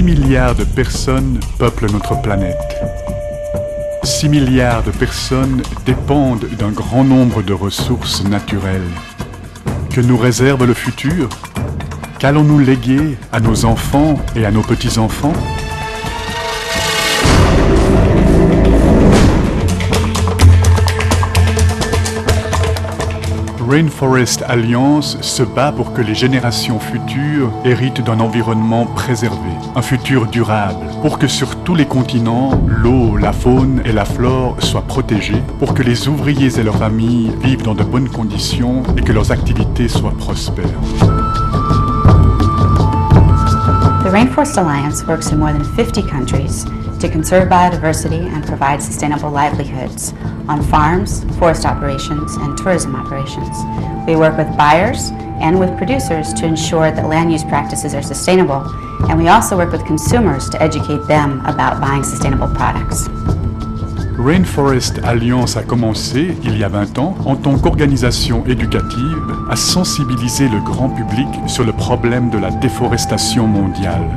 6 milliards de personnes peuplent notre planète. 6 milliards de personnes dépendent d'un grand nombre de ressources naturelles. Que nous réserve le futur? Qu'allons-nous léguer à nos enfants et à nos petits-enfants? Rainforest Alliance se bat pour que les générations futures héritent d'un environnement préservé, un futur durable, pour que sur tous les continents, l'eau, la faune et la flore soient protégées, pour que les ouvriers et leurs familles vivent dans de bonnes conditions et que leurs activités soient prospères. The Rainforest Alliance works in more than 50 countries to conserve biodiversity and provide sustainable livelihoods on farms, forest operations, and tourism operations. We work with buyers and with producers to ensure that land use practices are sustainable, and we also work with consumers to educate them about buying sustainable products. Rainforest Alliance a commencé, il y a 20 ans, en tant qu'organisation éducative, à sensibiliser le grand public sur le problème de la déforestation mondiale.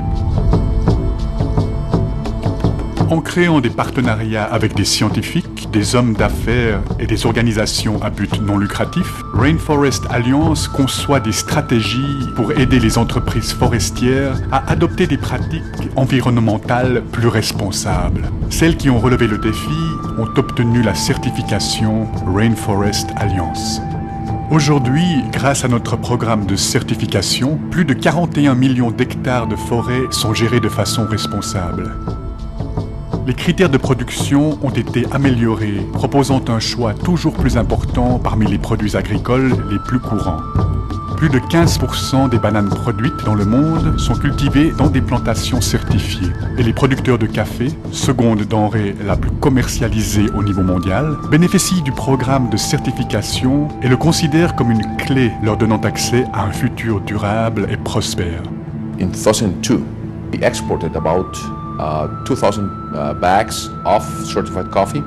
En créant des partenariats avec des scientifiques, des hommes d'affaires et des organisations à but non lucratif, Rainforest Alliance conçoit des stratégies pour aider les entreprises forestières à adopter des pratiques environnementales plus responsables. Celles qui ont relevé le défi ont obtenu la certification Rainforest Alliance. Aujourd'hui, grâce à notre programme de certification, plus de 41 millions d'hectares de forêts sont gérés de façon responsable. Les critères de production ont été améliorés, proposant un choix toujours plus important parmi les produits agricoles les plus courants. Plus de 15% des bananes produites dans le monde sont cultivées dans des plantations certifiées. Et les producteurs de café, seconde denrée la plus commercialisée au niveau mondial, bénéficient du programme de certification et le considèrent comme une clé leur donnant accès à un futur durable et prospère. In 2002, we exported about 2,000 bags of certified coffee.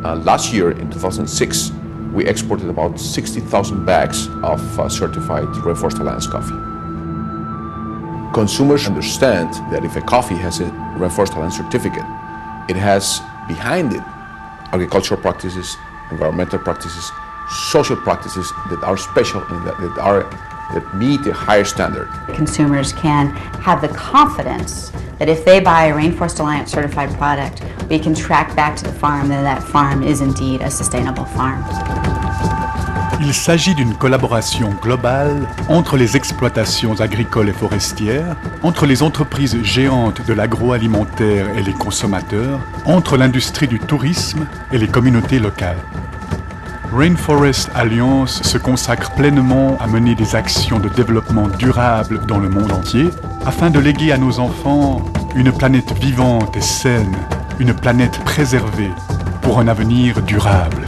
Last year, in 2006, we exported about 60,000 bags of certified Rainforest Alliance coffee. Consumers understand that if a coffee has a Rainforest Alliance certificate, it has behind it agricultural practices, environmental practices, social practices that are special and that meet a higher standard. Consumers can have the confidence that if they buy a Rainforest Alliance certified product, we can track back to the farm that farm is indeed a sustainable farm. Il s'agit d'une collaboration globale entre les exploitations agricoles et forestières, entre les entreprises géantes de l'agroalimentaire et les consommateurs, entre l'industrie du tourisme et les communautés locales. Rainforest Alliance se consacre pleinement à mener des actions de développement durable dans le monde entier afin de léguer à nos enfants une planète vivante et saine, une planète préservée pour un avenir durable.